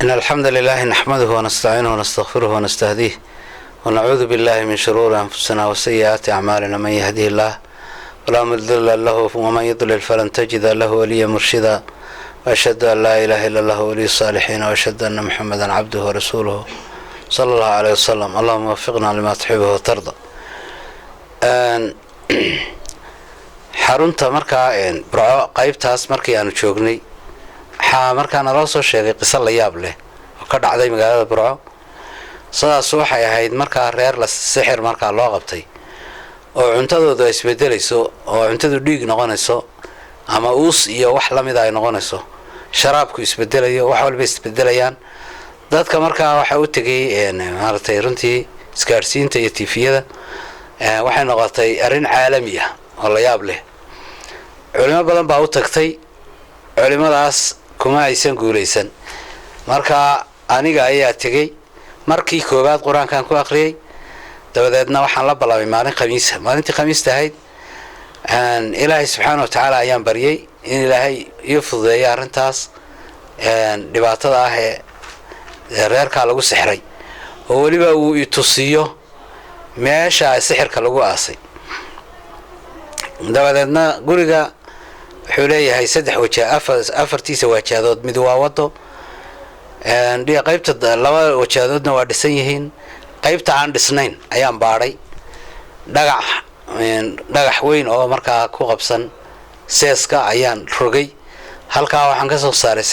إن الحمد لله نحمده ونستعينه ونستغفره ونستهديه ونعوذ بالله من شرور أنفسنا وسيئات أعمالنا. من يهديه الله فلا مضل له ومن يضلل فلن تجد له وليا مرشدا وأشهد أن لا إله إلا الله ولي الصالحين وأشهد أن محمدا عبده ورسوله صلى الله عليه وسلم. اللهم وفقنا لما تحبه وترضى. xarunta markaa burco qaybtaas markii aanu joognay waxaa markaa naloo soo sheegay qiso la yaab leh oo ka dhacday magaalada burco. sidaas waxay ahayd markaa reer la sixir markaa loo qabtay oo cuntadooda isbedelayso oo cuntadu dhiig noqonayso ama uus iyo wax la mid ah ay noqonayso, sharaabku isbedelayo, wax walba isbedelayaan. dadka markaa waxa u tagay maartay runtii isgaarsiinta iyo tifiyada waxay noqotay arrin caalami ah oo la yaab leh. culimo badan baa u tagtay, culimadaas kuma aysan guuleysan. marka aniga ayaa tagay markii koobaad quraankan ku akhriyay, dabadeedna waxaan la bilaabay maalintii khamiista ahayd. ilaahay subxaanahu wa tacaala ayaan baryay in ilaahay ii fududeeyo arrintaas dhibaatada ah ee reerkaa lagu sixray, oo weliba uu i tusiyo meesha sixirka lagu aasay. dabadeedna guriga wuxuu leeyahay afartiisa waajadood, mid waa wado, qaybta laba waajadoodna waa dhisan yihiin. qaybta aan dhisnayn ayaan baadhay, dhagax weyn oo markaa ku qabsan seeska ayaan rogay. halkaa waxaan ka soo saaray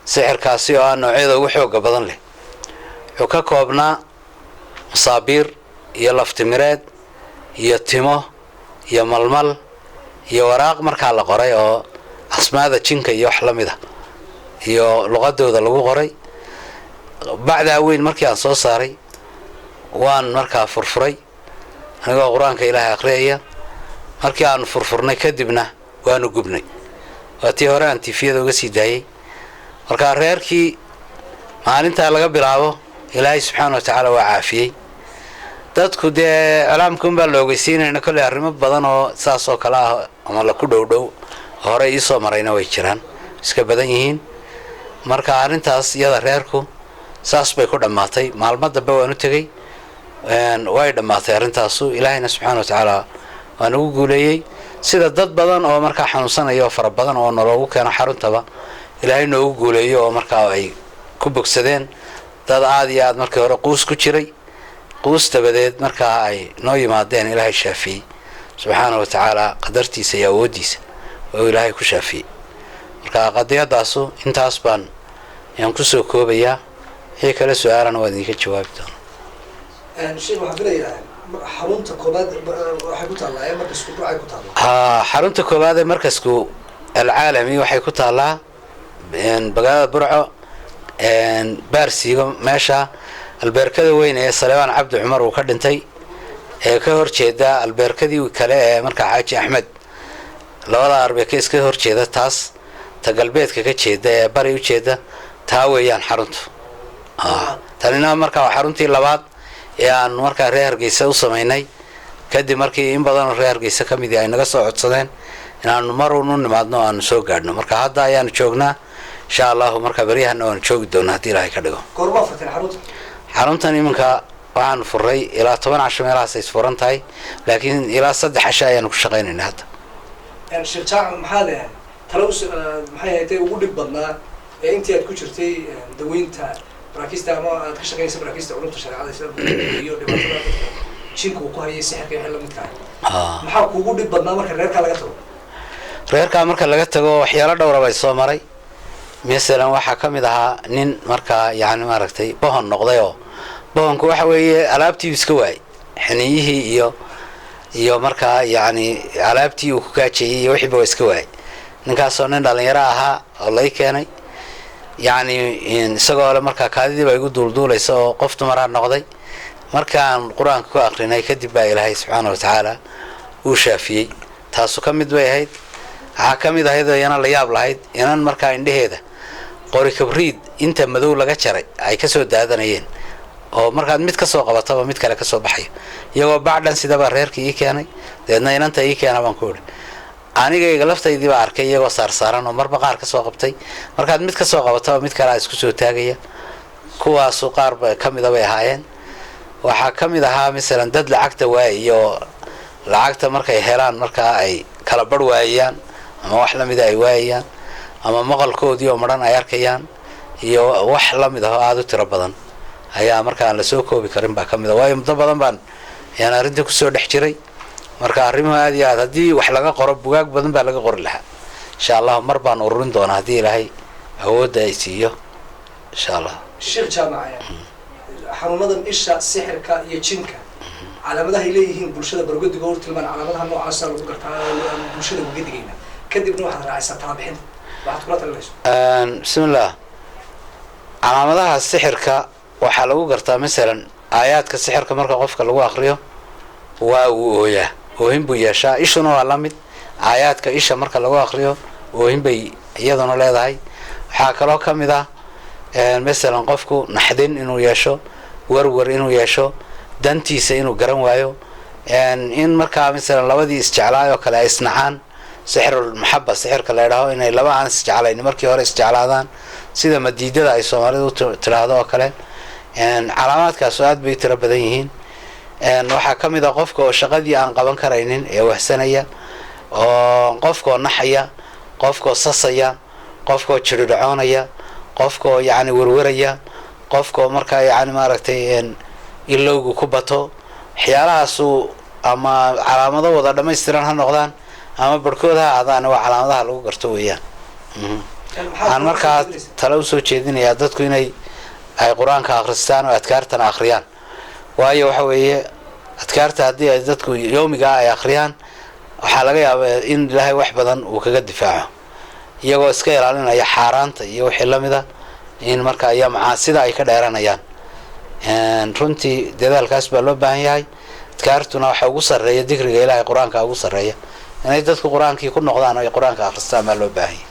sixirkaasi oo ah noocyada ugu xooga badan leh. wuxuu ka koobnaa masaabiir iyo laftimireed iyo timo iyo malmal iyo waraaq markaa la qoray oo asmaada jinka iyo wax la mid ah iyo luqadooda lagu qoray. bacdaa weyn markii aan soo saaray waan markaa furfuray anigoo qur-aanka ilaahay akhriyaya. markii aan furfurnay kadibna waanu gubnay. waa tii hore aan tifiyada uga sii daayay. markaa reerkii maalintaa laga bilaabo ilaahay subxaana wa tacaala waa caafiyey. dadku dee calaamka unbaa la ogeysiinayna kolley arrimo badan oo saas oo kale ah ama la ku dhowdhow hore iisoo marayna way jiraan, iska badan yihiin. marka arrintaas iyada reerku saas bay ku dhammaatay. maalmo dambe waan u tegey, way dhammaatay arrintaasu. ilaahayna subxaana wa tacaala waa nagu guuleeyey. sida dad badan oo markaa xanuunsanaya oo fara badan oo naloogu keeno xaruntaba ilaahay noogu guuleeyo oo markaa ay ku bogsadeen. dad aad iyo aad markii hore quus ku jiray, quus dabadeed markaa ay noo yimaadeen ilaahay shaafiyey subxaana wa tacaala qadartiisa iyo awooddiisa oo ilaahay ku shaafiyey. marka qadiyadaasu intaas baan ayaan kusoo koobayaa. wixii kale su-aalana waa idinka jawaabi doonaa. sheekh waxaan filayaa xarunta koobaad waxay ku taallaa markasku burcay ku taallaa. xarunta koobaad ee markasku alcaalami waxay ku taallaa magaalada burco, baarsiigo meesha albeerkada weyn ee Salebaan Cabdi Cumar uu ka dhintay ee ka horjeeda albeerkadii kale ee markaa Xaaji Axmed. labada arbeeka iska horjeeda, taas ta galbeedka ka jeeda ee bari u jeeda, taa weeyaan xaruntu. tanina markaa waa xaruntii labaad ee aan markaa reer Hargeysa u sameynay kadib markii in badan reer Hargeysa ka mid ay naga soo codsadeen inaanu mar u nimaadno aan soo gaadhno. marka hadda ayaan joognaa insha Allah. marka bariyahan waan joogi doonaa hadii Ilaahay ka dhigo. goorma fatan xaruntan iminka waxaan furay ilaa 10 casho meelahaas ay furan tahay, laakiin ilaa 3 casho ayaan ku shaqaynaynaa hadda. sheekh Jaac maxaa leeyahay talaws maxay ahayd ugu dhib badnaa ee intii aad ku jirtay daweynta baraakista ama aad ka shaqaynaysa baraakista culumta shariicada islaamka iyo dhibaatada jinku ku hayay sixirka iyo la midka ah? maxaa kuugu dhib badnaa marka reerka laga tago? reerka marka laga tago waxyaalo dhowr ah bay soo maray. مثلا waxaa kamid ahaa nin markaa yaani maaragtay bohon noqday oo bohonku waxa weeye alaabtii iska waay xiniyihii iyo markaa yaani alaabtii uu ku kaajayay iyo wixii iska waay. ninkaas oo nin dhalinyaro ahaa oo la keenay yaani isagoo le markaa kaadidii bay igu duulduulayso oo qof dumar ah noqday. markaan quraanka ku akhrinay kadib baa Ilaahay subxaanahu wa tacaala uu shaafiyey. taasu kamid bay ahayd. waxaa kamid ahayd yana la yaab lahayd inaan markaa indhaheeda qori kabriid inta madow laga jaray ay ka soo daadanayeen oo markaad mid ka soo qabataba mid kale ka soo baxayo iyagoo bacdan sidaba reerkii keenay deedna inanta keena baan ku anigayga laftaydii baa arkay iyagoo saarsaaran oo marba qaar ka soo qabtay markaad mid ka soo qabataba mid kale isku soo taagaya kuwaasu qaar ka mida bay ahaayeen waxaa ka mid ahaa masalan dad lacagta waayiyo lacagta markay helaan markaa ay kala bar waayaan ama wax lamida ay waayayaan ama maqalkoodii oo maran ay arkayaan iyo wax lamid ah oo aada u tiro badan ayaa markaa aan la soo koobi karin baa ka mid ah waayo muddo badan baan ayaan arrintii kusoo dhex jiray marka arrimuhu aad iyo aad haddii wax laga qoro bugaag badan baa laga qori lahaa insha allahu mar baan ururin doonaa haddii ilaahay awoodda ay siiyo insha allah sheekh jaamaca xanuunadan isha sixirka iyo jinka calaamadahay leeyihiin bulshada bargodiga hor tilmaan calaamadaha noocaasa lagu gartaa bulshada uga digayna kadibna waxaad raacaysaa talabixin waxaad kula talinayso bismillah calaamadaha sixirka waxaa lagu gartaa masalan aayaadka sixirka marka qofka lagu akriyo waa uu ooyaa oohin buu yeeshaa ishuna waa la mid aayaadka isha marka lagu akriyo oohin bay iyaduna leedahay waxaa kaloo ka mid ah masalan qofku naxdin inuu yeesho warwar inuu yeesho dantiisa inuu garan waayo in markaa masalan labadii isjeclaayoo kale ay isnacaan sixirul maxaba sixirka la idhaaho inay laba aan isjeclayn markii hore isjeclaadaan sida madiidada ay soomaalidu tidhaahdo oo kale calaamaadkaasu aad bay tiro badan yihiin waxaa ka mid a qofka oo shaqadii aan qaban karaynin ee wahsanaya oo qofkaoo naxaya qofkaoo sasaya qofkaoo jiridhacoonaya qofkaoo yacni werwaraya qofkaoo markaa yacni maaragtay ilowgu ku bato waxyaalahaasu ama calaamado wada dhammaystiran ha noqdaan ama barhkood ha ahaadaan waa calaamadaha lagu garto weeyaan waxaan markaa tale usoo jeedinayaa dadku inay ay qur-aanka akhristaan oo adkaartana akhriyaan waayo waxa weeye adkaarta haddii ay dadku yowmigaa ay akhriyaan waxaa laga yaabaa in ilaahay wax badan uu kaga difaaco iyagoo iska ilaalinaya xaaraanta iyo wixii lamid a in markaa iyo macaasida ay ka dheeranayaan runtii dadaalkaas baa loo baahan yahay adkaartuna waxa ugu sarreeya dikriga ilaahay qur-aanka ugu sarreeya inay dadku qur-aankii ku noqdaan oo ay qur-aanka akhristaan baa loo baahan yahay